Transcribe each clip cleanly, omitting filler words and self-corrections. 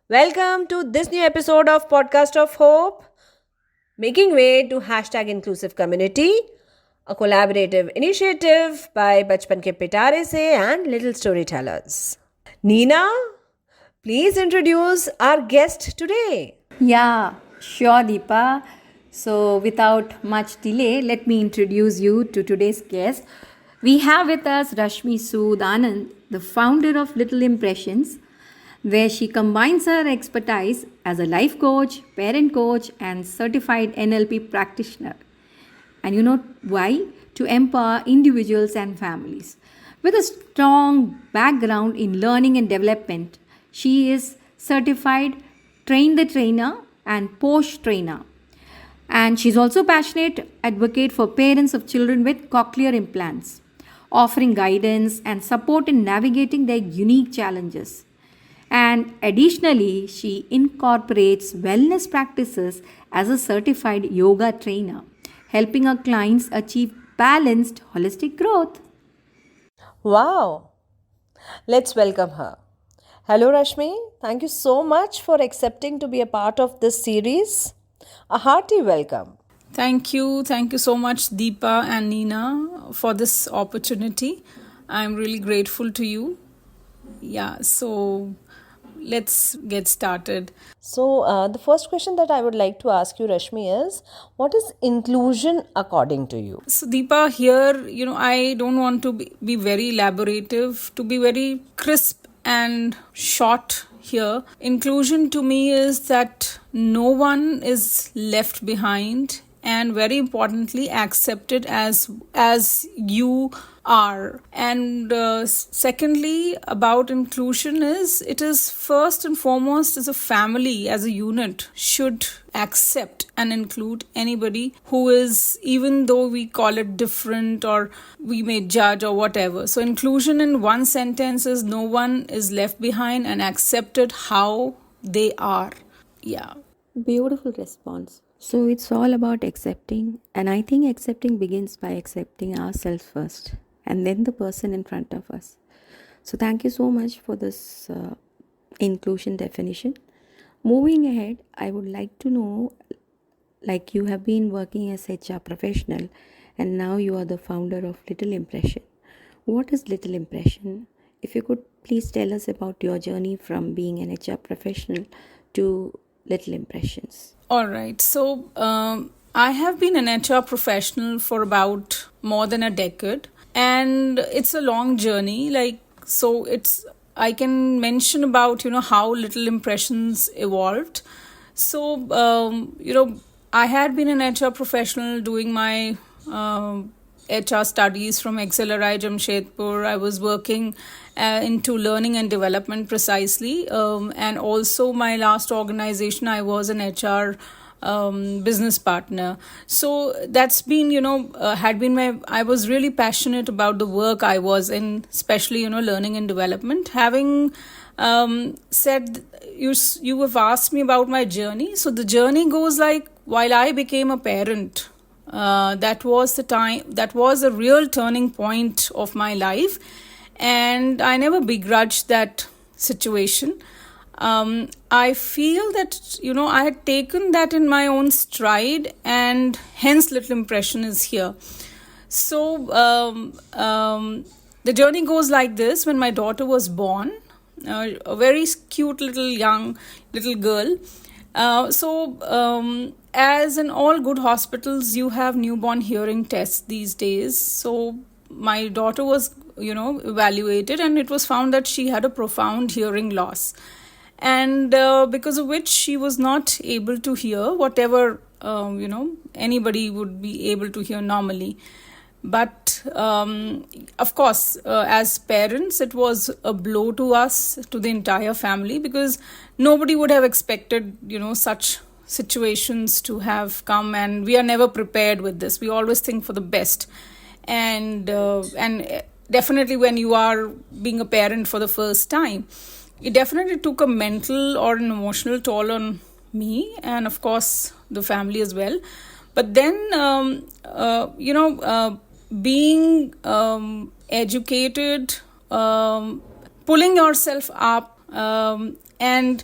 Welcome to this new episode of Podcast of Hope, making way to hashtag inclusive community, a collaborative initiative by Bachpankepitaresebkps and Little Storytellers. Nina, please introduce our guest today. Yeah, sure, Deepa. So, without much delay, let me introduce you to today's guest. We have with us Rashmi Sood Anand, the founder of Little Impressions, where she combines her expertise as a life coach, parent coach, and certified NLP practitioner. And you know why? To empower individuals and families. With a strong background in learning and development, she is certified train the trainer and post trainer. And she's also passionate advocate for parents of children with cochlear implants, offering guidance and support in navigating their unique challenges. And additionally, she incorporates wellness practices as a certified yoga trainer, helping her clients achieve balanced holistic growth. Wow, let's welcome her. Hello, Rashmi. Thank you so much for accepting to be a part of this series. A hearty welcome. Thank you. Thank you so much, Deepa and Nina, for this opportunity. I'm really grateful to you. Yeah, so let's get started. So, the first question that I would like to ask you, Rashmi, is what is inclusion according to you? So, Deepa, here, I don't want to be very elaborative, to be very crisp and short here. Inclusion to me is that no one is left behind, and very importantly accepted as you are. And secondly, about inclusion is it is first and foremost as a family, as a unit, should accept and include anybody who is, even though we call it different or we may judge or whatever. So inclusion in one sentence is no one is left behind and accepted how they are. Yeah. Beautiful response. So, it's all about accepting, and I think accepting begins by accepting ourselves first and then the person in front of us. So, thank you so much for this inclusion definition. Moving ahead, I would like to know, like, you have been working as HR professional and now you are the founder of Little Impression. What is Little Impression? If you could please tell us about your journey from being an HR professional to Little Impressions. All right. So I have been an HR professional for about more than a decade, and it's a long journey. I can mention about how Little Impressions evolved. So I had been an HR professional doing my HR studies from XLRI Jamshedpur. I was working into learning and development precisely. And also my last organization, I was an HR business partner. So that's been, had been I was really passionate about the work I was in, especially, learning and development. Having said, you have asked me about my journey. So the journey goes like, while I became a parent, that was a real turning point of my life, and I never begrudged that situation. I feel that I had taken that in my own stride, and hence Little Impression is here. So the journey goes like this. When my daughter was born, a very cute little girl. As in all good hospitals, you have newborn hearing tests these days. So my daughter was, evaluated, and it was found that she had a profound hearing loss. And because of which she was not able to hear whatever, anybody would be able to hear normally. But of course, as parents, it was a blow to us, to the entire family, because nobody would have expected, such situations to have come, and we are never prepared with this. We always think for the best, and definitely when you are being a parent for the first time, it definitely took a mental or an emotional toll on me, and of course the family as well. But then being educated, pulling yourself up, and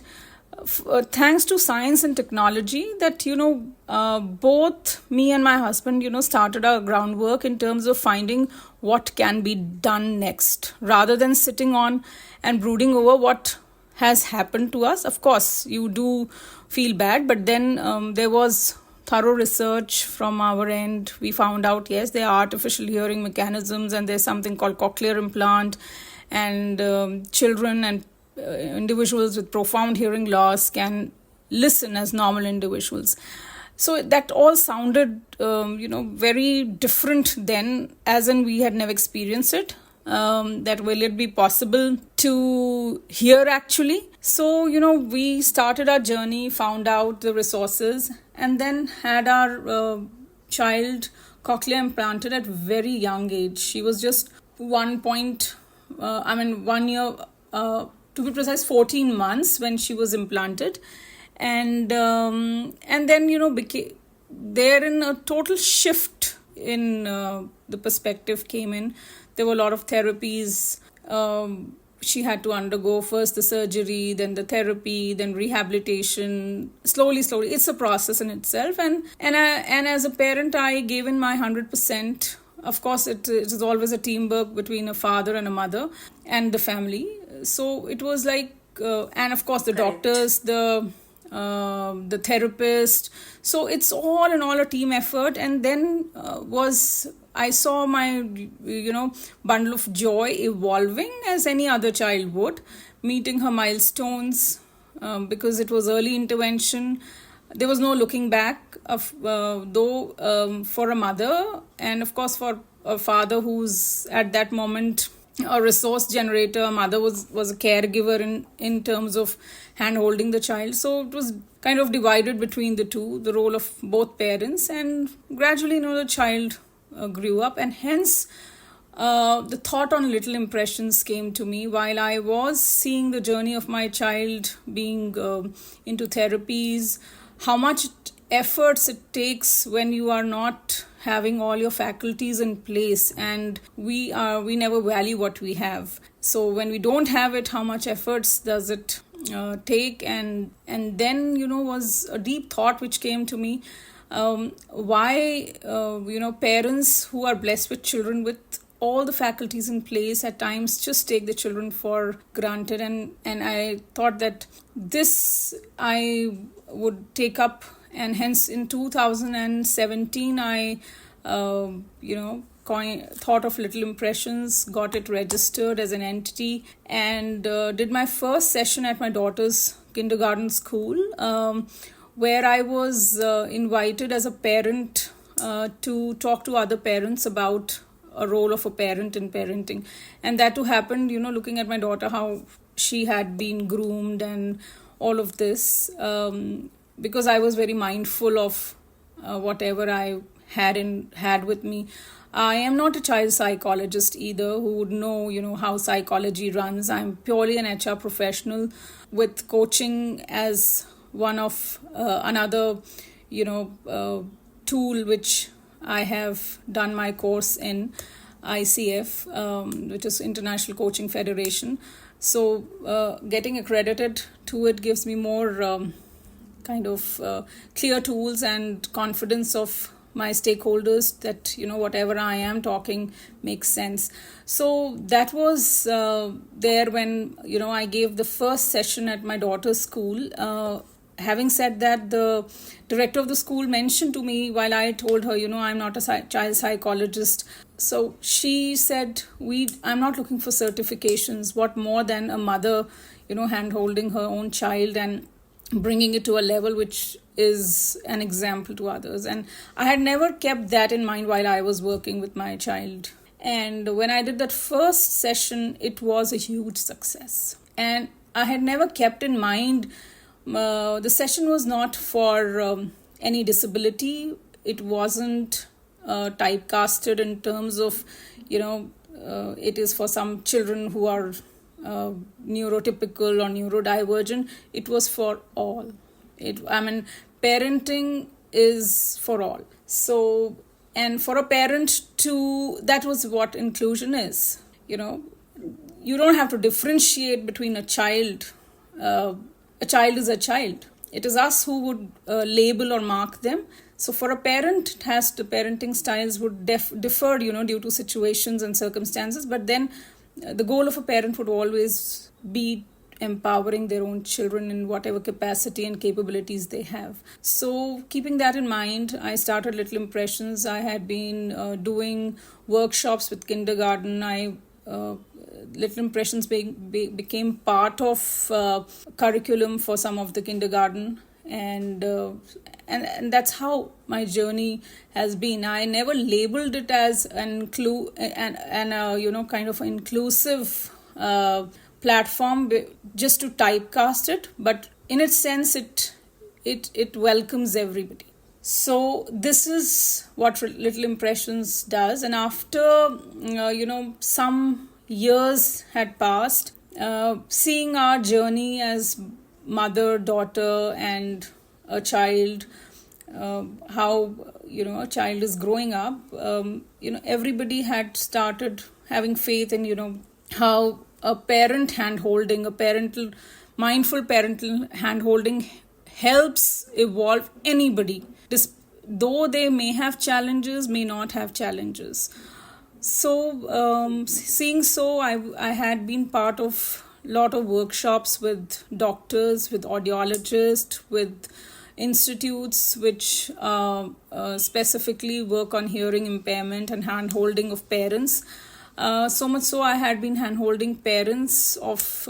thanks to science and technology, that both me and my husband started our groundwork in terms of finding what can be done next, rather than sitting on and brooding over what has happened to us. Of course you do feel bad, but then there was thorough research from our end. We found out, yes, there are artificial hearing mechanisms, and there's something called cochlear implant, and children and individuals with profound hearing loss can listen as normal individuals. So that all sounded very different then, as in we had never experienced it. That will it be possible to hear actually? So we started our journey, found out the resources, and then had our child cochlear implanted at very young age. She was just 1 year, to be precise 14 months when she was implanted. And then became therein a total shift in the perspective came in. There were a lot of therapies she had to undergo. First the surgery, then the therapy, then rehabilitation. Slowly, it's a process in itself. And as a parent, I gave in my 100%. Of course, it is always a teamwork between a father and a mother and the family. So it was like, and of course the doctors, the therapist. So it's all in all a team effort. And then I saw my bundle of joy evolving as any other child would, meeting her milestones, because it was early intervention. There was no looking back, though for a mother, and of course for a father who's at that moment a resource generator. Mother was a caregiver in terms of hand holding the child. So it was kind of divided between the two, the role of both parents. And gradually the child grew up, and hence the thought on little impressions came to me while I was seeing the journey of my child being into therapies. How much efforts it takes when you are not having all your faculties in place, and we never value what we have. So when we don't have it, how much efforts does it take? And then was a deep thought which came to me. Why parents who are blessed with children with all the faculties in place at times just take the children for granted. And I thought that this I would take up, and hence in 2017 I thought of Little Impressions, got it registered as an entity, and did my first session at my daughter's kindergarten school, where I was invited as a parent to talk to other parents about a role of a parent in parenting. And that too happened, looking at my daughter, how she had been groomed and all of this, because I was very mindful of whatever I had with me. I am not a child psychologist either who would know, how psychology runs. I'm purely an HR professional with coaching as one of another, tool which I have done my course in ICF, which is International Coaching Federation. So getting accredited to it gives me more clear tools and confidence of my stakeholders that whatever I am talking makes sense. So that was there when I gave the first session at my daughter's school. Having said that, the director of the school mentioned to me while I told her I'm not a child psychologist. So she said, I'm not looking for certifications. What more than a mother hand holding her own child and bringing it to a level which is an example to others. And I had never kept that in mind while I was working with my child. And when I did that first session, it was a huge success. And I had never kept in mind the session was not for any disability. It wasn't typecasted in terms of, it is for some children who are neurotypical or neurodivergent. It was for all. Parenting is for all. So, and for a parent to, that was what inclusion is. You don't have to differentiate between a child a child is a child. It is us who would label or mark them. So for a parent, the parenting styles would differ, due to situations and circumstances. But then the goal of a parent would always be empowering their own children in whatever capacity and capabilities they have. So keeping that in mind, I started Little Impressions. I had been doing workshops with kindergarten. Little Impressions became part of curriculum for some of the kindergarten, and that's how my journey has been. I never labeled it as kind of an inclusive platform just to typecast it, but in its sense, it welcomes everybody. So this is what Little Impressions does. And after some years had passed, seeing our journey as mother, daughter, and a child, how a child is growing up, everybody had started having faith in how a parent hand-holding, mindful parental hand-holding helps evolve anybody, though they may have challenges, may not have challenges. So I had been part of a lot of workshops with doctors, with audiologists, with institutes which specifically work on hearing impairment and hand-holding of parents. So much so I had been hand-holding parents of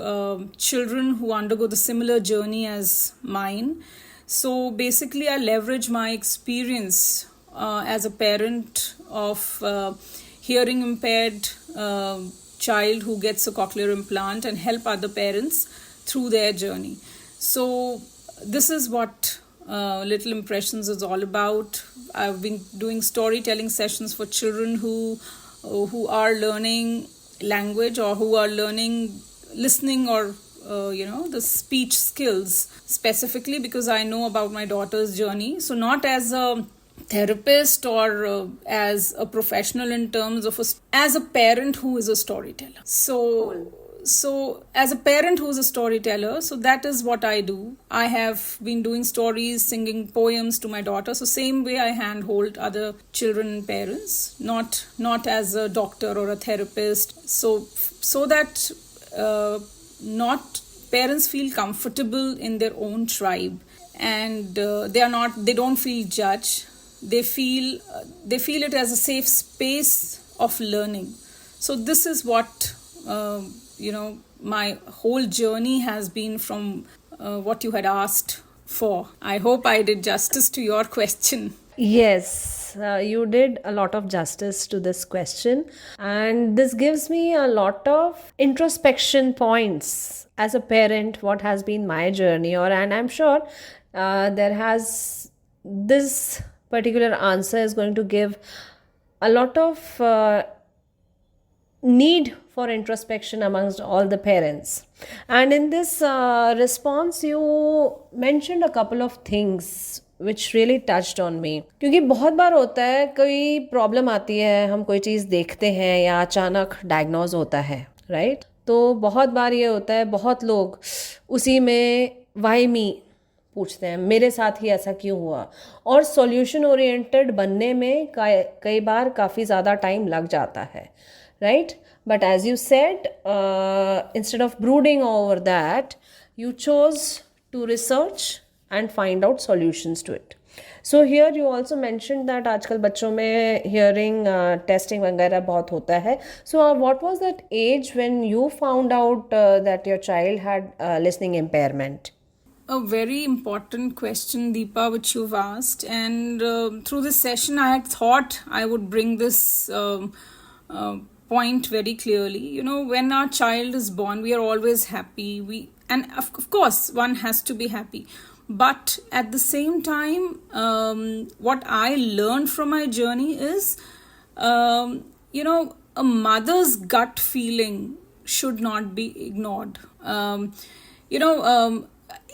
children who undergo the similar journey as mine. So basically I leverage my experience as a parent of hearing impaired child who gets a cochlear implant and help other parents through their journey. So this is what Little Impressions is all about. I've been doing storytelling sessions for children who are learning language or who are learning listening or the speech skills, specifically because I know about my daughter's journey. So not as a therapist or as a professional in terms of as a parent who is a storyteller. So as a parent who is a storyteller, so that is what I do. I have been doing stories, singing poems to my daughter. So same way I handhold other children and parents, not as a doctor or a therapist. So that not parents feel comfortable in their own tribe, and they don't feel judged. They feel it as a safe space of learning. So this is what my whole journey has been from what you had asked for. I hope I did justice to your question. Yes, you did a lot of justice to this question, and this gives me a lot of introspection points as a parent. What has been my journey, and I'm sure this particular answer is going to give a lot of need for introspection amongst all the parents. And in this response, you mentioned a couple of things which really touched on me. क्योंकि बहुत बार होता है, कोई problem आती है, हम कोई चीज़ देखते हैं या अचानक डायग्नोज होता है, राइट? तो बहुत बार ये होता है, बहुत लोग उसी में वाई मी पूछते हैं, मेरे साथ ही ऐसा क्यों हुआ, और सॉल्यूशन ओरिएंटेड बनने में कई बार काफ़ी ज़्यादा टाइम लग जाता है, right? But as you said, instead of brooding over that, you chose to research and find out solutions to it. So here you also mentioned that आजकल बच्चों में hearing testing वगैरह बहुत होता है. So what was that age when you found out that your child had listening impairment? A very important question, Deepa, which you've asked. And through this session, I had thought I would bring this point very clearly. When our child is born, we are always happy. And of course, one has to be happy. But at the same time, what I learned from my journey is, a mother's gut feeling should not be ignored.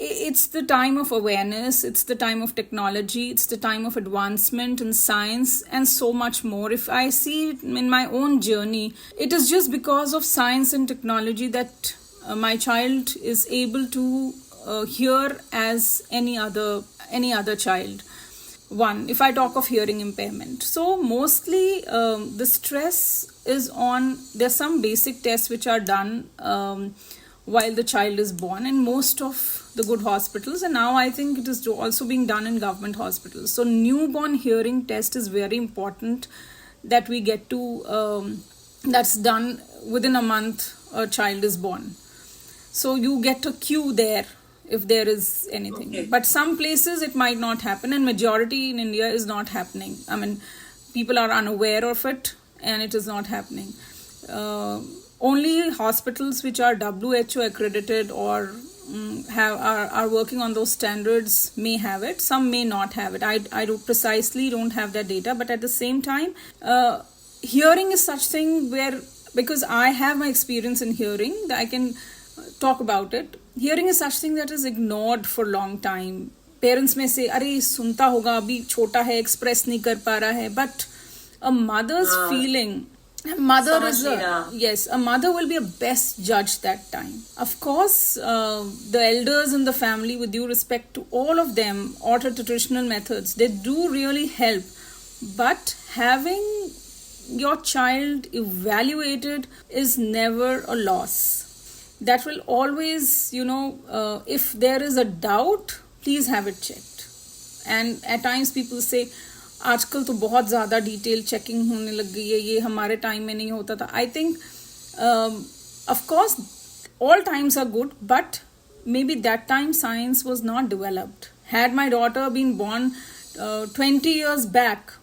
It's the time of awareness, it's the time of technology, it's the time of advancement in science and so much more. If I see it in my own journey, it is just because of science and technology that my child is able to hear as any other child. One, if I talk of hearing impairment, so mostly the stress is on. There's some basic tests which are done while the child is born in most of the good hospitals, and now I think it is also being done in government hospitals. So newborn hearing test is very important that we get to. That's done within a month a child is born. So you get a cue there if there is anything. Okay. But some places it might not happen, and majority in India is not happening. I mean, people are unaware of it and it is not happening. Only hospitals which are WHO accredited or are working on those standards may have it. Some may not have it. I don't have that data, but at the same time, hearing is such thing where, because I have my experience in hearing, that I can talk about it. Hearing is such thing that is ignored for long time. Parents may say, "अरे सुनता होगा, अभी छोटा है, express नहीं कर पा रहा है." But a mother's feeling, a mother will be a best judge that time. Of course, the elders in the family, with due respect to all of them, or traditional methods, they do really help. But having your child evaluated is never a loss. That will always, if there is a doubt, please have it checked. And at times people say, आजकल तो बहुत ज़्यादा detail checking होने लग गई है, ये हमारे टाइम में नहीं होता था. I think, of course, all times are good, but maybe that time science was not developed. Had my daughter been born 20 years back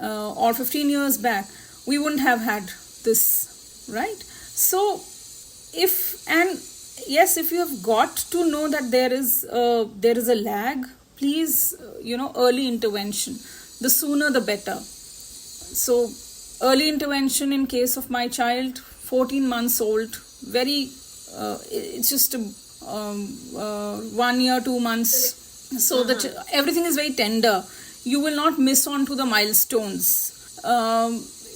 or 15 years back, we wouldn't have had this, right? So, if you have got to know that there is a lag, please, early intervention. The sooner the better. So, early intervention in case of my child, 14 months old, it's just 1 year, 2 months. So, everything is very tender. You will not miss on to the milestones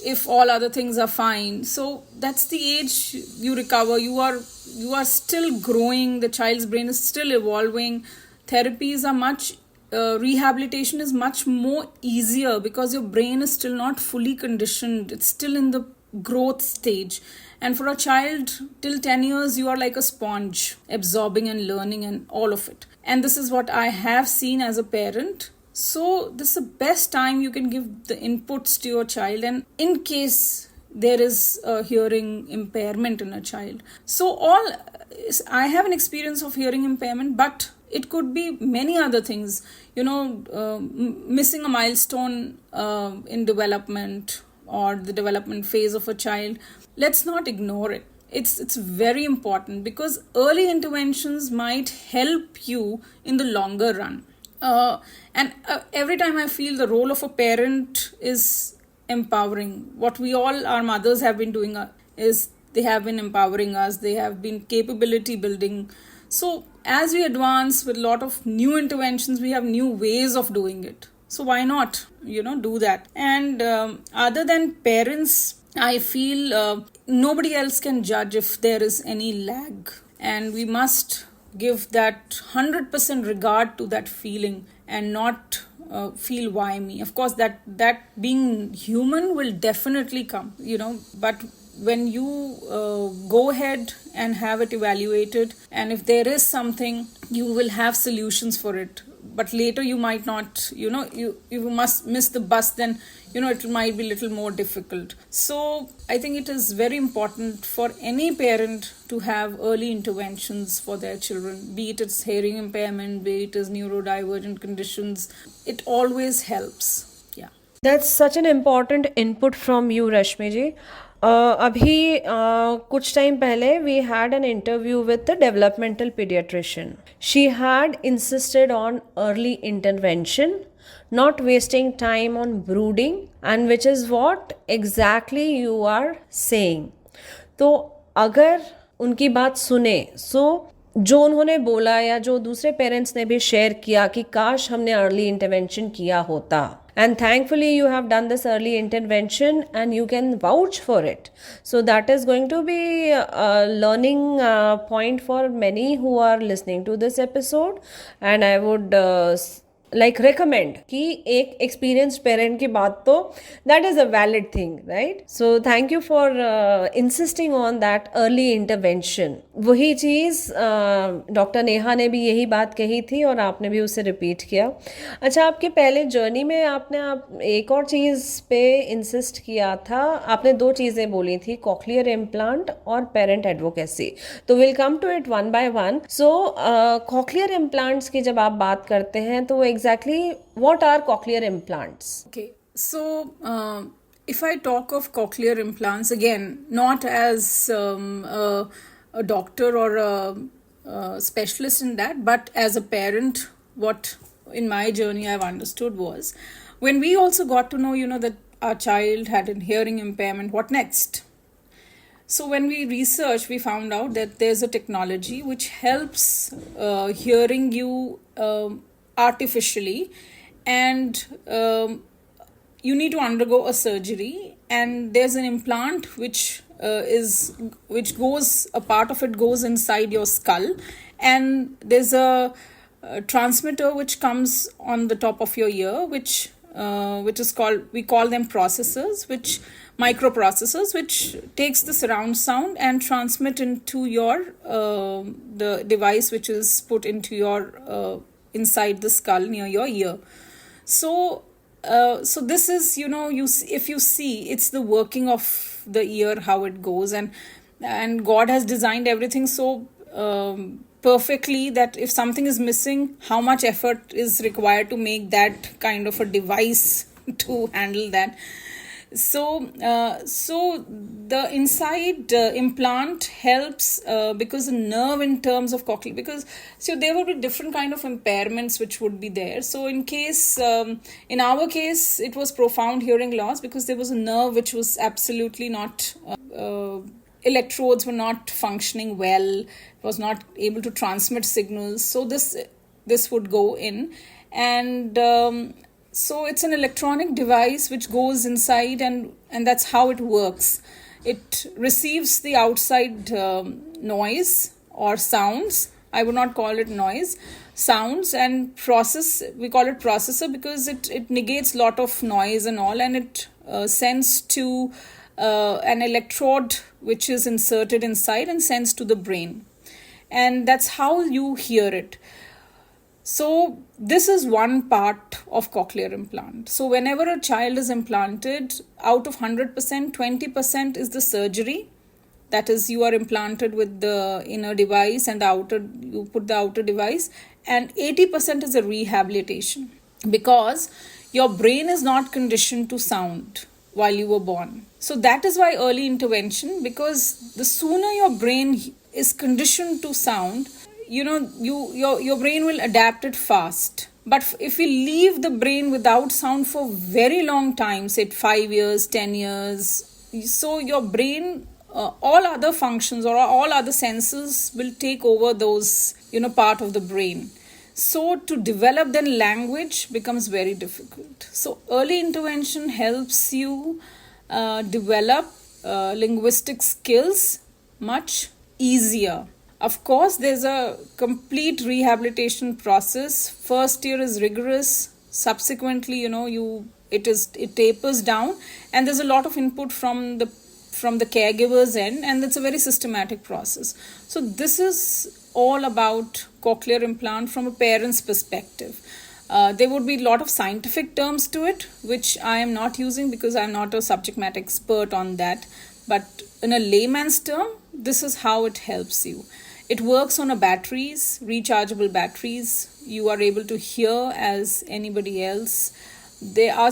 if all other things are fine. So, that's the age you recover. You are still growing. The child's brain is still evolving. Therapies are rehabilitation is much more easier because your brain is still not fully conditioned. It's still in the growth stage. And for a child, till 10 years, you are like a sponge, absorbing and learning and all of it. And this is what I have seen as a parent. So this is the best time you can give the inputs to your child. And in case there is a hearing impairment in a child. So I have an experience of hearing impairment, but it could be many other things, missing a milestone in development or the development phase of a child. Let's not ignore it. It's very important because early interventions might help you in the longer run. And every time I feel the role of a parent is empowering. What our mothers have been doing is they have been empowering us. They have been capability building. So as we advance with a lot of new interventions, we have new ways of doing it. So why not, do that? And other than parents, I feel nobody else can judge if there is any lag. And we must give that 100% regard to that feeling and not feel why me. Of course, that being human will definitely come, but when you go ahead and have it evaluated, and if there is something, you will have solutions for it. But later you might not, you must miss the bus, then, it might be a little more difficult. So I think it is very important for any parent to have early interventions for their children, be it its hearing impairment, be it its neurodivergent conditions. It always helps. Yeah. That's such an important input from you, Rashmi ji. अभी कुछ time पहले we had an interview with the developmental pediatrician. She had insisted on early intervention, not wasting time on brooding, and which is what exactly you are saying. तो अगर उनकी बात सुने, जो उन्होंने बोला या जो दूसरे पेरेंट्स ने भी शेयर किया कि काश हमने अर्ली इंटरवेंशन किया होता, and thankfully you have done this early intervention and you can vouch for it. So that is going to be a learning point for many who are listening to this episode, and I would recommend कि एक experienced parent की बात तो that is a valid thing, right? So thank you for insisting on that early intervention. वही चीज़ doctor Neha ने भी यही बात कही थी और आपने भी उसे रिपीट किया. अच्छा, आपके पहले जर्नी में आपने एक और चीज़ पे इंसिस्ट किया था. आपने दो चीज़ें बोली थी, कॉक्लियर इम्प्लांट और पेरेंट एडवोकेसी. तो will come to it one by one. So cochlear implants की जब आप बात करते हैं तो exactly what are cochlear implants? Okay, so if I talk of cochlear implants, again, not as a doctor or a specialist in that, but as a parent, what in my journey I've understood was when we also got to know, that our child had a hearing impairment, what next? So when we researched, we found out that there's a technology which helps hearing you artificially, and you need to undergo a surgery, and there's an implant which goes, a part of it goes inside your skull, and there's a transmitter which comes on the top of your ear, which is called, we call them processors, which microprocessors, which takes the surround sound and transmit into your the device which is put into your inside the skull near your ear. So this is, if you see, it's the working of the ear, how it goes, and God has designed everything so perfectly that if something is missing, how much effort is required to make that kind of a device to handle that. So the inside implant helps because the nerve in terms of cochlear, because there will be different kind of impairments which would be there. So in case, in our case, it was profound hearing loss because there was a nerve which was absolutely not, electrodes were not functioning well, it was not able to transmit signals. So this would go in, and so it's an electronic device which goes inside, and that's how it works. It receives the outside noise or sounds. I would not call it noise, sounds, and we call it processor because it negates a lot of noise and all, and it sends to an electrode which is inserted inside and sends to the brain, and that's how you hear it. So this is one part of cochlear implant. So whenever a child is implanted, out of 100%, 20% is the surgery. That is, you are implanted with the inner device and you put the outer device, and 80% is a rehabilitation because your brain is not conditioned to sound while you were born. So that is why early intervention, because the sooner your brain is conditioned to sound, your brain will adapt it fast. But if we leave the brain without sound for very long time, say 5 years, 10 years, so your brain, all other functions or all other senses will take over those, part of the brain. So to develop then language becomes very difficult. So early intervention helps you develop linguistic skills much easier. Of course, there's a complete rehabilitation process. First year is rigorous. Subsequently, it tapers down, and there's a lot of input from the caregiver's end, and it's a very systematic process. So this is all about cochlear implant from a parent's perspective. There would be a lot of scientific terms to it, which I am not using because I'm not a subject matter expert on that. But in a layman's term, this is how it helps you. It works on batteries, rechargeable batteries. You are able to hear as anybody else. There are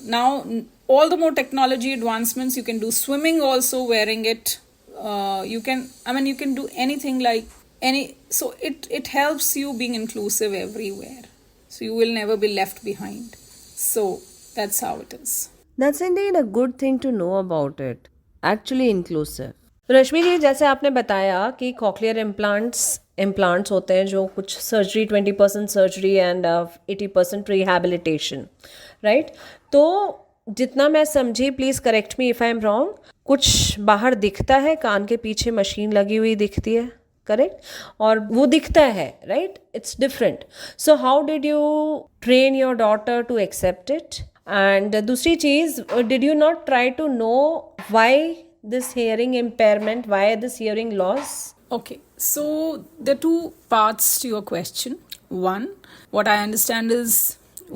now all the more technology advancements. You can do swimming also wearing it. You can do anything so it helps you being inclusive everywhere. So you will never be left behind. So that's how it is. That's indeed a good thing to know about it. Actually inclusive. रश्मि जी, जैसे आपने बताया कि cochlear implants होते हैं जो कुछ surgery, 20% surgery and 80% rehabilitation, right. तो जितना मैं समझी, please correct me if I am wrong, कुछ बाहर दिखता है, कान के पीछे मशीन लगी हुई दिखती है, करेक्ट, और वो दिखता है, right, it's different. So how did you train your daughter to accept it? And दूसरी चीज, did you not try to know why this hearing impairment, why this hearing loss? Okay, so there are two parts to your question. One, what I understand is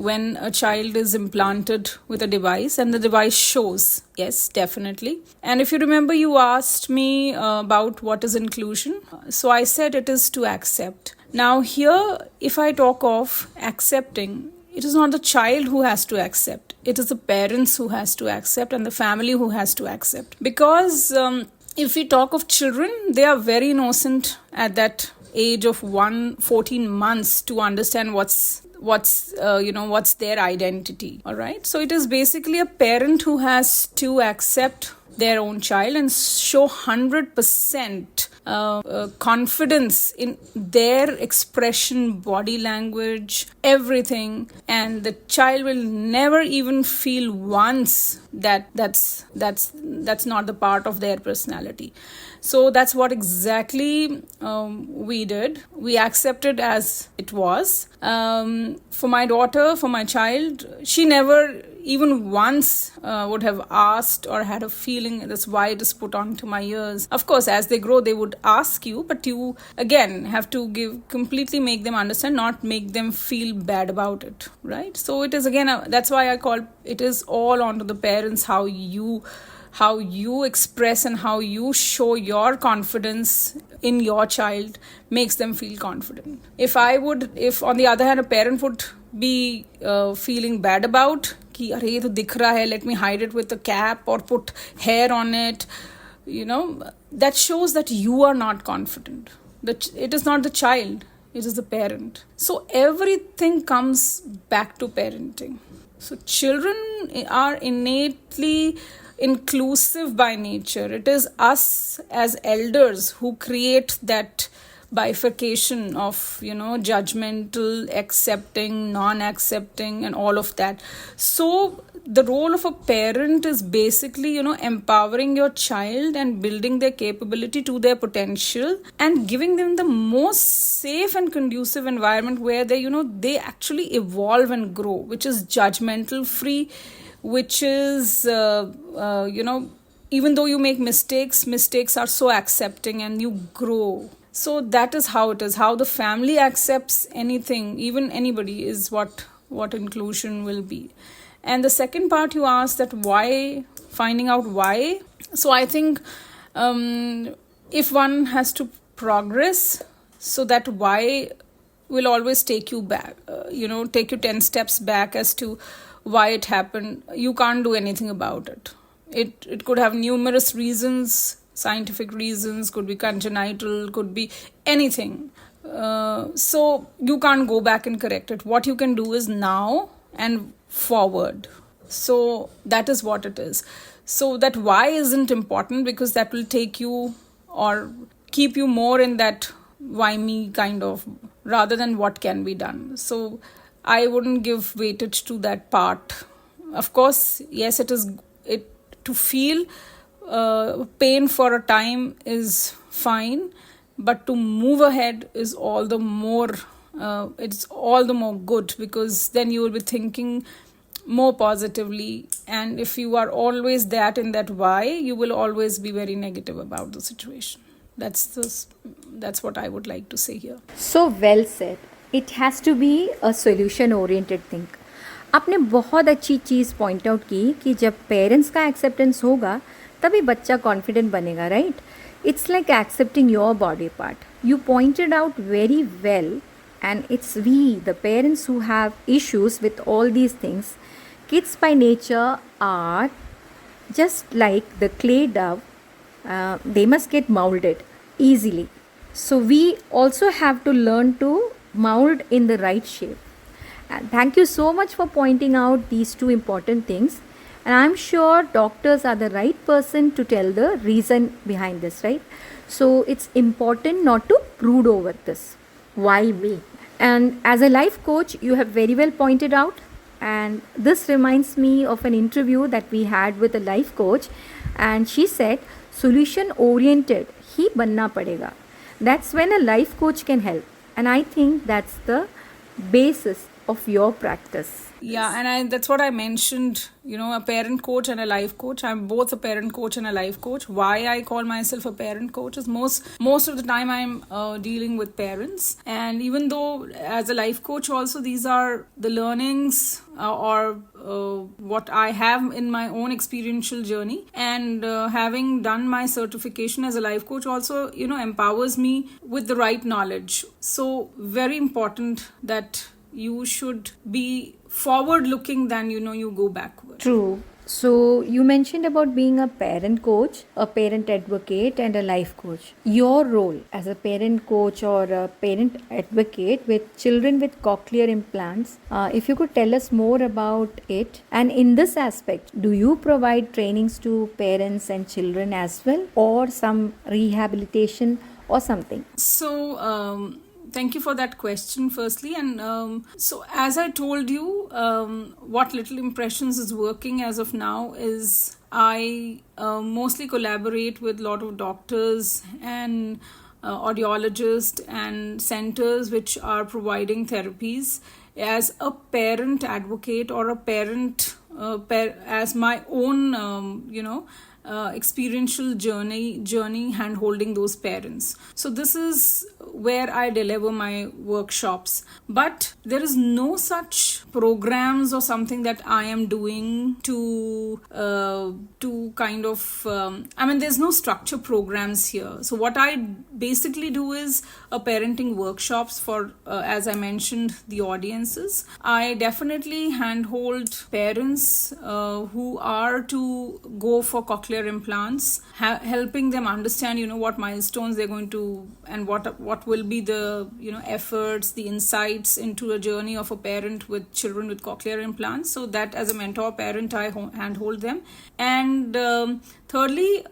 when a child is implanted with a device and the device shows, yes, definitely. And if you remember, you asked me about what is inclusion. So I said it is to accept. Now here, if I talk of accepting, it is not the child who has to accept. It is the parents who has to accept and the family who has to accept. Because if we talk of children, they are very innocent at that age of 14 months to understand what's their identity. All right. So it is basically a parent who has to accept their own child and show 100% confidence in their expression, body language, everything, and the child will never even feel once that that's not the part of their personality. So that's what exactly we did. We accepted as it was. For my daughter, for my child, she never even once would have asked or had a feeling that's why it is put onto my ears. Of course, as they grow, they would ask you, but you again have to completely make them understand, not make them feel bad about it, right? So it is again, that's why I call it is all onto the parents, how you express and how you show your confidence in your child makes them feel confident. If on the other hand, a parent would be feeling bad about कि अरे ये तो दिख रहा है, let me hide it with a cap or put hair on it, that shows that you are not confident. It is not the child, it is the parent. So everything comes back to parenting. So children are innately inclusive by nature. It is us as elders who create that bifurcation of judgmental, accepting, non-accepting, and all of that. So the role of a parent is basically empowering your child and building their capability to their potential and giving them the most safe and conducive environment where they actually evolve and grow, which is judgmental free, which is even though you make mistakes are so accepting and you grow. So that is how it is. How the family accepts anything, even anybody, is what inclusion will be. And the second part you asked, that why, finding out why. So I think if one has to progress, so that why will always take you back, take you 10 steps back as to why it happened. You can't do anything about it. It could have numerous reasons. Scientific reasons, could be congenital, could be anything. So you can't go back and correct it. What you can do is now and forward. So that is what it is. So that why isn't important, because that will take you or keep you more in that why me kind of, rather than what can be done. So I wouldn't give weightage to that part. Of course, yes, to feel pain for a time is fine, but to move ahead is all the more it's all the more good, because then you will be thinking more positively. And if you are always in that why, you will always be very negative about the situation. That's what I would like to say here. So well said. It has to be a solution oriented thing. आपने बहुत अच्छी चीज़ point out की कि जब parents का acceptance होगा तभी बच्चा कॉन्फिडेंट बनेगा, right? It's like accepting your body part. You pointed out very well, and it's we the parents who have issues with all these things. Kids by nature are just like the clay dough, they must get molded easily. So we also have to learn to mold in the right shape. And thank you so much for pointing out these two important things. And I'm sure doctors are the right person to tell the reason behind this, right? So it's important not to brood over this. Why me? And as a life coach, you have very well pointed out And this reminds me of an interview that we had with a life coach, and she said, solution oriented ही बनना पड़ेगा. That's when a life coach can help. And I think that's the basis of your practice. Yeah, and that's what I mentioned, a parent coach and a life coach. I'm both a parent coach and a life coach. Why I call myself a parent coach is most of the time I'm dealing with parents. And even though as a life coach also, these are the learnings or what I have in my own experiential journey. And having done my certification as a life coach also, empowers me with the right knowledge. So very important that you should be forward looking than you go backward. True. So you mentioned about being a parent coach, a parent advocate, and a life coach. Your role as a parent coach or a parent advocate with children with cochlear implants, if you could tell us more about it. And in this aspect, do you provide trainings to parents and children as well, or some rehabilitation or something? So thank you for that question firstly. And so as I told you, what Little Impressions is working as of now is I mostly collaborate with a lot of doctors and audiologists and centers which are providing therapies as a parent advocate or a parent as my own experiential journey hand holding those parents. So this is where I deliver my workshops, but there is no such programs or something that I am doing to kind of there's no structure programs here. So what I basically do is a parenting workshops for as I mentioned the audiences. I definitely handhold parents who are to go for cochlear implants, helping them understand what milestones they're going to and what will be the efforts, the insights into a journey of a parent with children with cochlear implants, so that as a mentor parent I handhold them. And thirdly,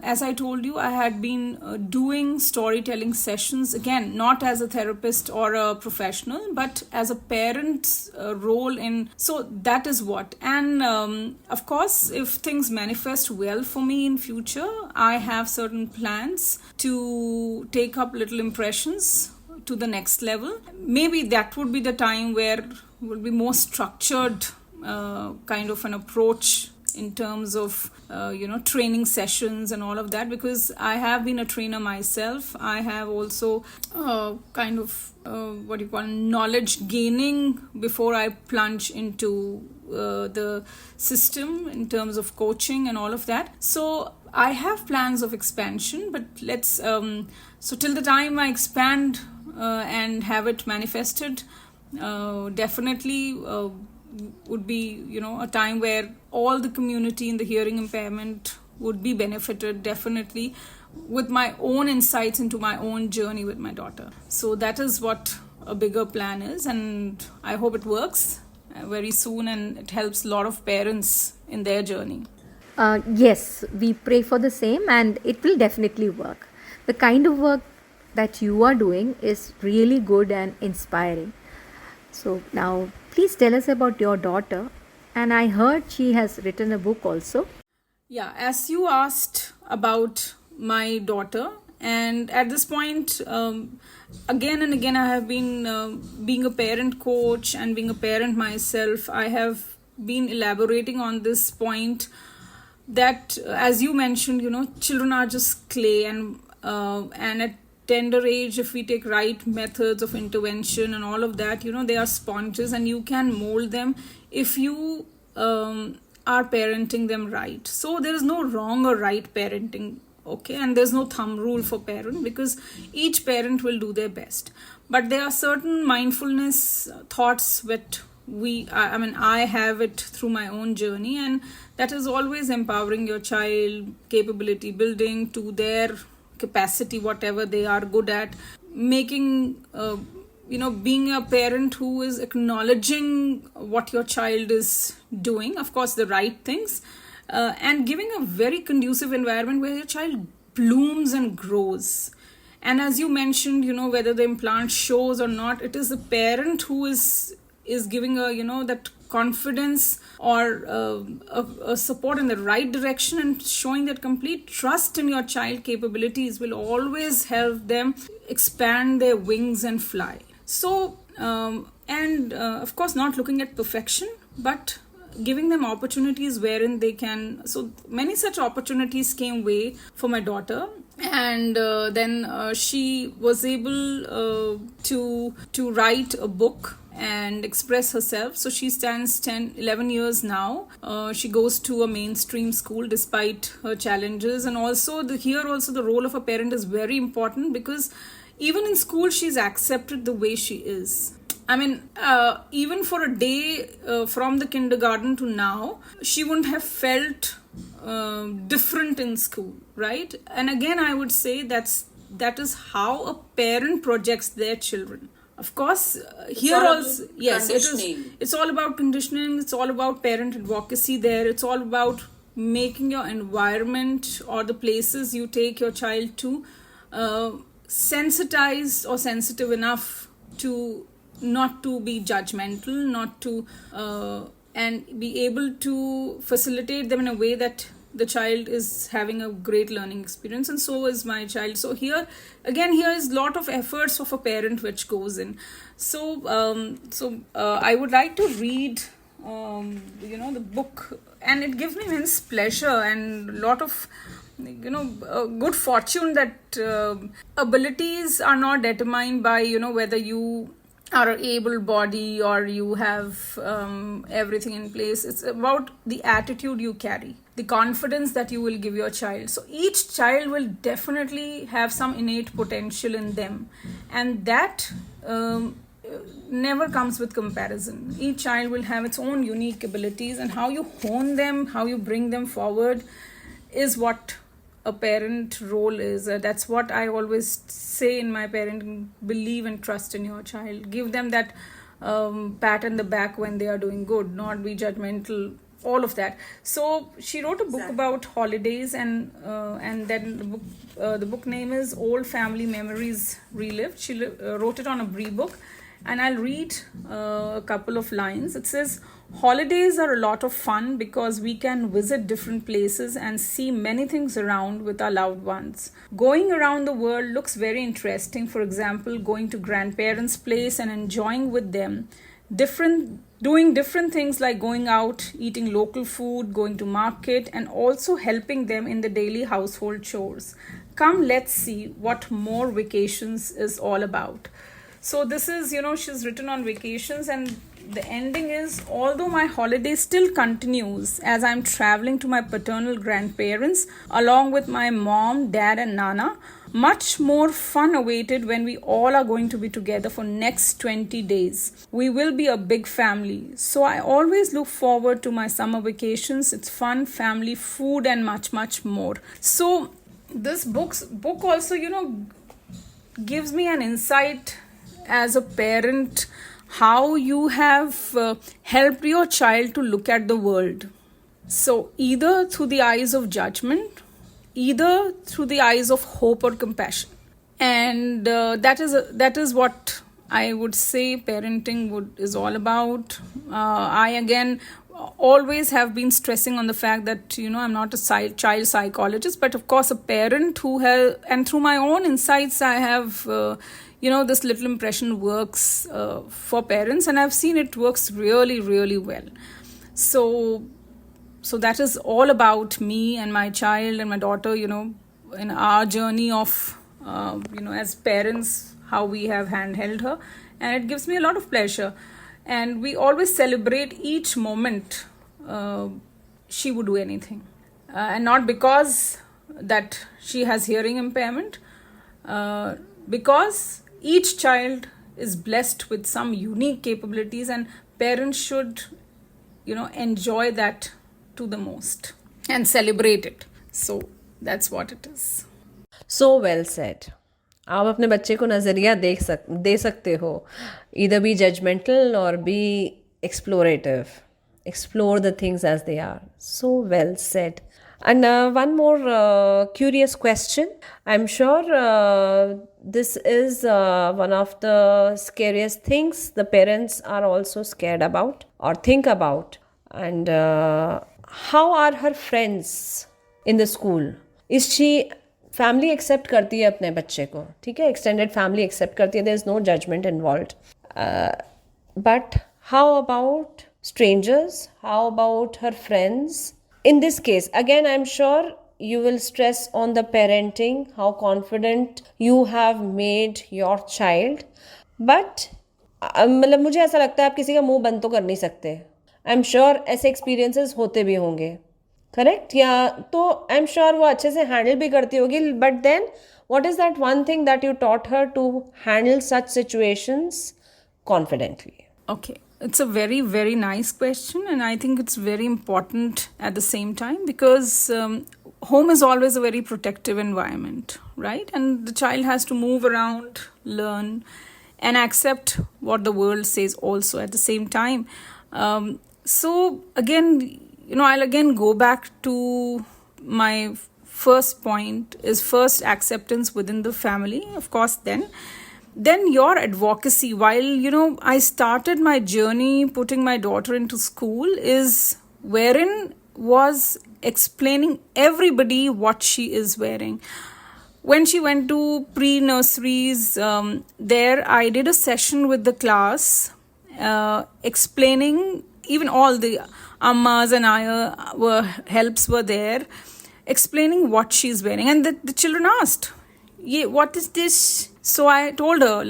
as I told you, I had been doing storytelling sessions, again not as a therapist or a professional but as a parent's role in, so that is what. And of course, if things manifest well for me in future, I have certain plans to take up Little Impressions to the next level. Maybe that would be the time where will be more structured kind of an approach in terms of training sessions and all of that, because I have been a trainer myself. I have also kind of knowledge gaining before I plunge into the system in terms of coaching and all of that. So I have plans of expansion, but let's so till the time I expand and have it manifested, definitely would be a time where all the community in the hearing impairment would be benefited, definitely, with my own insights into my own journey with my daughter. So that is what a bigger plan is, and I hope it works very soon and it helps a lot of parents in their journey. Yes, we pray for the same, and it will definitely work. The kind of work that you are doing is really good and inspiring. So now please tell us about your daughter. And I heard she has written a book also. Yeah, as you asked about my daughter, and at this point, again and again, I have been being a parent coach and being a parent myself. I have been elaborating on this point that, as you mentioned, children are just clay, and at tender age, if we take right methods of intervention and all of that, they are sponges and you can mold them if you are parenting them right. So there is no wrong or right parenting, okay, and there's no thumb rule for parent, because each parent will do their best. But there are certain mindfulness thoughts that I have it through my own journey, and that is always empowering your child, capability building to their capacity, whatever they are good at, making being a parent who is acknowledging what your child is doing, of course the right things, and giving a very conducive environment where your child blooms and grows. And as you mentioned, whether the implant shows or not, it is the parent who is is giving that confidence or a support in the right direction, and showing that complete trust in your child capabilities will always help them expand their wings and fly. So and of course, not looking at perfection, but giving them opportunities wherein they can. So many such opportunities came way for my daughter, and then she was able to write a book and express herself. So she stands 11 years now. She goes to a mainstream school despite her challenges, and also here also the role of a parent is very important, because even in school she's accepted the way she is. I mean, even for a day from the kindergarten to now, she wouldn't have felt different in school, right? And again, I would say that is how a parent projects their children. Of course, here also, yes, it is. It's all about conditioning. It's all about parent advocacy there. It's all about making your environment or the places you take your child to sensitized or sensitive enough to not to be judgmental, not to and be able to facilitate them in a way that the child is having a great learning experience, and so is my child. So here is lot of efforts of a parent which goes in. So I would like to read the book, and it gives me immense pleasure and lot of good fortune that abilities are not determined by whether you are able body or you have everything in place. It's about the attitude you carry, the confidence that you will give your child. So each child will definitely have some innate potential in them, and that never comes with comparison. Each child will have its own unique abilities, and how you hone them, how you bring them forward is what a parent role is. That's what I always say in my parenting: believe and trust in your child. Give them that pat on the back when they are doing good, not be judgmental, all of that. So she wrote a book about holidays, and then the book name is Old Family Memories Relived. She wrote it on a Brie book, and I'll read a couple of lines. It says, holidays are a lot of fun because we can visit different places and see many things around with our loved ones. Going around the world looks very interesting. For example, going to grandparents' place and enjoying with them doing different things like going out, eating local food, going to market, and also helping them in the daily household chores. Come, let's see what more vacations is all about. So this is, she's written on vacations, and the ending is, although my holiday still continues as I'm traveling to my paternal grandparents along with my mom, dad and Nana, much more fun awaited when we all are going to be together for next 20 days. We will be a big family. So I always look forward to my summer vacations. It's fun, family, food and much, much more. So this book also, gives me an insight as a parent, how you have helped your child to look at the world. So either through the eyes of judgment, either through the eyes of hope or compassion. And that is what I would say parenting is all about. I again always have been stressing on the fact that I'm not a child psychologist, but of course a parent who has, and through my own insights I have this little impression works for parents, and I've seen it works really, really well. So that is all about me and my child and my daughter, in our journey of, as parents, how we have handheld her. And it gives me a lot of pleasure. And we always celebrate each moment she would do anything. And not because that she has hearing impairment, because each child is blessed with some unique capabilities, and parents should, enjoy that to the most and celebrate it. So that's what it is. So well said. आप अपने बच्चे को नज़रिया दे सकते हो, either be judgmental or be explorative. Explore the things as they are. So well said. And one more curious question. I'm sure this is one of the scariest things the parents are also scared about or think about. And how are her friends in the school? Is she family accept करती है अपने बच्चे को, ठीक है, extended family accept करती है, there is no judgement involved, but how about strangers? How about her friends? In this case, again, I'm sure you will stress on the parenting, how confident you have made your child. But मतलब मुझे ऐसा लगता है आप किसी का मुंह बंद तो कर नहीं सकते. आई एम श्योर ऐसे एक्सपीरियंसेस होते भी होंगे, करेक्ट? या तो आई एम श्योर वो अच्छे से हैंडल भी करती होगी. But then what is that one thing that you taught her to handle such situations confidently? Okay. It's a very, very nice question, and I think it's very important at the same time because home is always a very protective environment, right? And the child has to move around, learn, and accept what the world says also at the same time. So again, I'll again go back to my first point is first acceptance within the family, of course, then your advocacy. While I started my journey putting my daughter into school is wherein was explaining everybody what she is wearing. When she went to pre-nurseries, there I did a session with the class explaining, even all the ammas and ayah were there explaining what she's wearing, and the children asked, yeah, what is this? So I told her,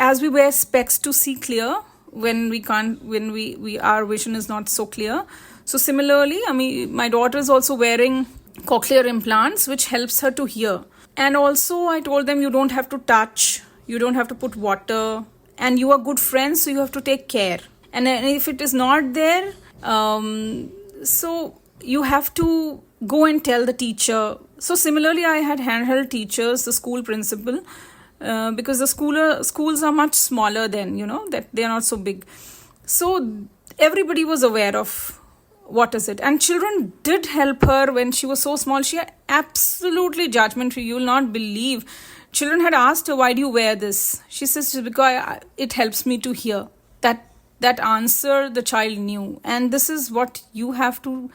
as we wear specs to see clear when we can't, when we our vision is not so clear. So similarly, my daughter is also wearing cochlear implants, which helps her to hear. And also I told them, you don't have to touch, you don't have to put water, and you are good friends, so you have to take care. And if it is not there, so you have to go and tell the teacher. So similarly, I had handheld teachers, the school principal, because the schools are much smaller than, that they are not so big. So everybody was aware of what is it. And children did help her when she was so small. She had absolutely judgment-free. You will not believe. Children had asked her, why do you wear this? She says, because it helps me to hear. That answer the child knew. And this is what you have to,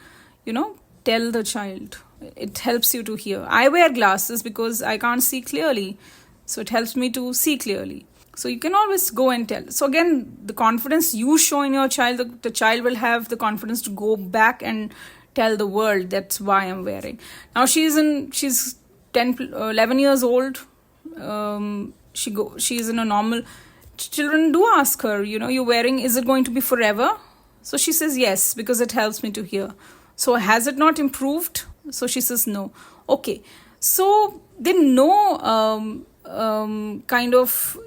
tell the child. It helps you to hear. I wear glasses because I can't see clearly. So it helps me to see clearly. So you can always go and tell. So again, the confidence you show in your child, the child will have the confidence to go back and tell the world, that's why I'm wearing. Now she's 11 years old. She's in a normal. Children do ask her, you're wearing, is it going to be forever? So she says yes, because it helps me to hear. So has it not improved? So she says no. Okay. So they know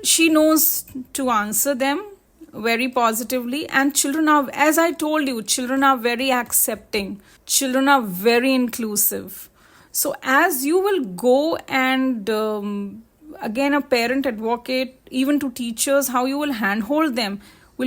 she knows to answer them very positively. And children are, as I told you, children are very accepting. Children are very inclusive. So as you will go and again, a parent advocate, even to teachers, how you will handhold them,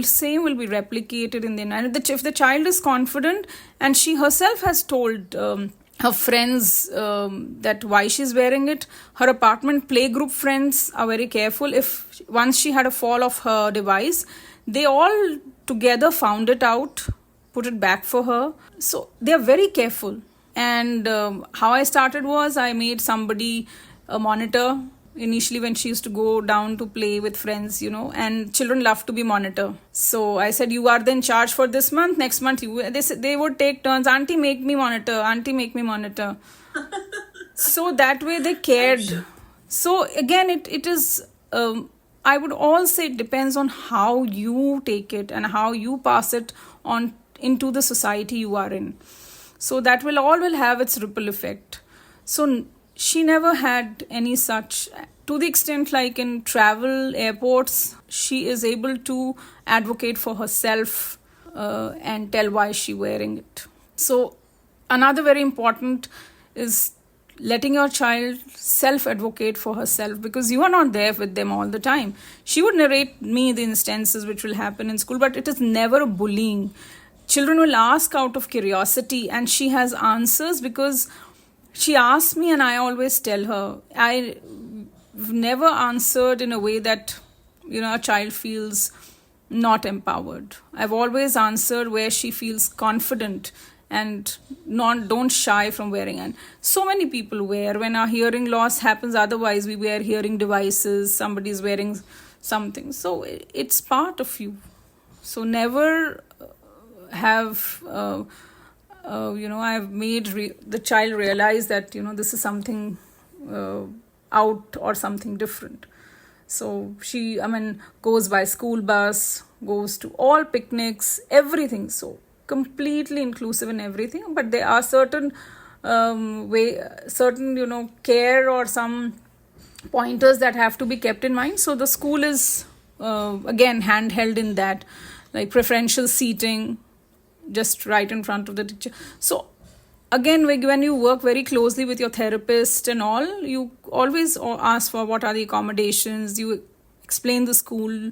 same will be replicated in the end. If the child is confident and she herself has told her friends that why she's wearing it, her apartment playgroup friends are very careful. If once she had a fall of her device, they all together found it out, put it back for her. So they're very careful. And how I started was I made somebody a monitor. Initially, when she used to go down to play with friends, and children love to be monitor. So I said, you are then charged for this month. Next month, they would take turns. Auntie, make me monitor. Auntie, make me monitor. So that way they cared. So again, it is, I would all say it depends on how you take it and how you pass it on into the society you are in. So that will have its ripple effect. So she never had any such, to the extent like in travel, airports, she is able to advocate for herself and tell why she wearing it. So another very important is letting your child self-advocate for herself, because you are not there with them all the time. She would narrate me the instances which will happen in school, but it is never a bullying. children will ask out of curiosity, and she has answers because she asks me, and I always tell her. I've never answered in a way that, a child feels not empowered. I've always answered where she feels confident and don't shy from wearing. And so many people wear. When our hearing loss happens, otherwise we wear hearing devices, somebody's wearing something. So it's part of you. So never have I've made the child realize that this is something out or something different. So she goes by school bus, goes to all picnics, everything. So completely inclusive in everything. But there are certain care or some pointers that have to be kept in mind. So the school is again handheld in that, like preferential seating just right in front of the teacher. So again, when you work very closely with your therapist and all, you always ask for what are the accommodations, you explain the school,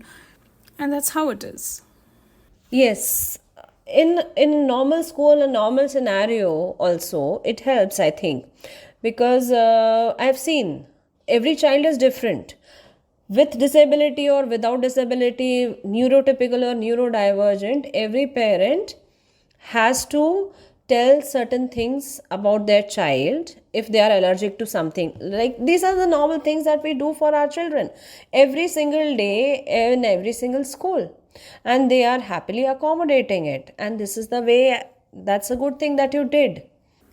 and that's how it is. Yes. In normal school, a normal scenario also, it helps, I think, because I've seen every child is different. With disability or without disability, neurotypical or neurodivergent, every parent has to tell certain things about their child if they are allergic to something. Like, these are the normal things that we do for our children every single day in every single school, and they are happily accommodating it. And this is the way. That's a good thing that you did.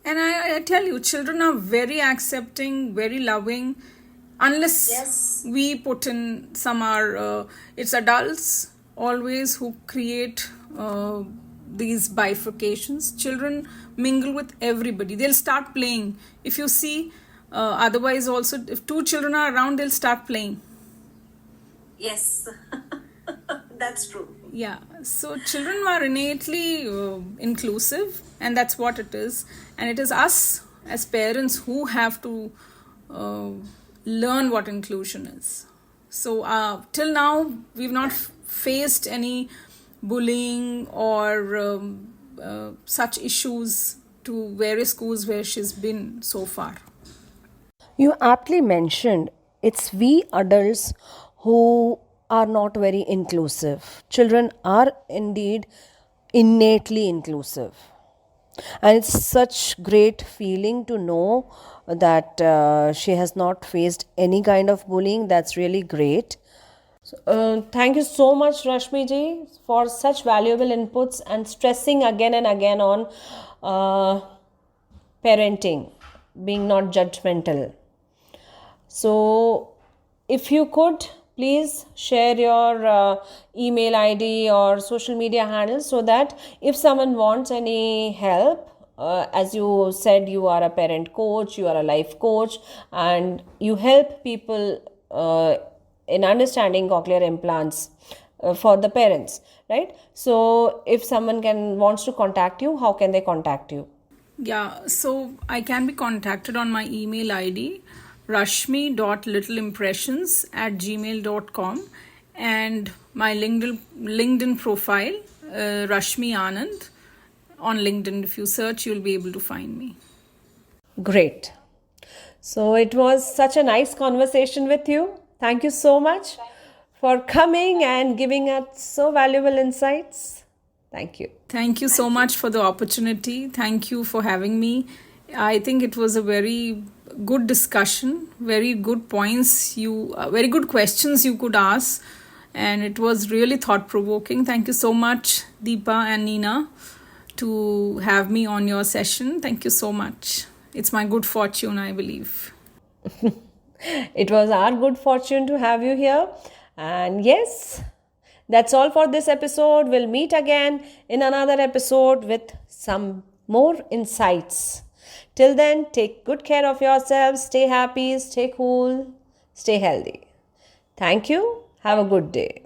And I tell you, children are very accepting, very loving, unless we put in some it's adults always who create these bifurcations. Children mingle with everybody. They'll start playing. If you see, otherwise also, if two children are around, they'll start playing. Yes, that's true. Yeah, so children are innately inclusive, and that's what it is. And it is us as parents who have to learn what inclusion is. So till now, we've not faced any bullying or such issues to various schools where she's been so far. You aptly mentioned it's we adults who are not very inclusive. Children are indeed innately inclusive. And it's such great feeling to know that she has not faced any kind of bullying. That's really great. Thank you so much, Rashmi ji, for such valuable inputs and stressing again and again on parenting, being not judgmental. So, if you could, please share your email ID or social media handles so that if someone wants any help, as you said, you are a parent coach, you are a life coach, and you help people in understanding cochlear implants for the parents, right? So if someone wants to contact you, how can they contact you? Yeah, so I can be contacted on my email ID, rashmi.littleimpressions@gmail.com, and my LinkedIn profile, Rashmi Anand. On LinkedIn, if you search, you'll be able to find me. Great. So it was such a nice conversation with you. Thank you so much for coming and giving us so valuable insights. Thank you. Thank you so much for the opportunity. Thank you for having me. I think it was a very good discussion, very good points, very good questions you could ask, and it was really thought-provoking. Thank you so much, Deepa and Nina, to have me on your session. Thank you so much. It's my good fortune, I believe. It was our good fortune to have you here. And yes, that's all for this episode. We'll meet again in another episode with some more insights. Till then, take good care of yourselves. Stay happy, stay cool, stay healthy. Thank you. Have a good day.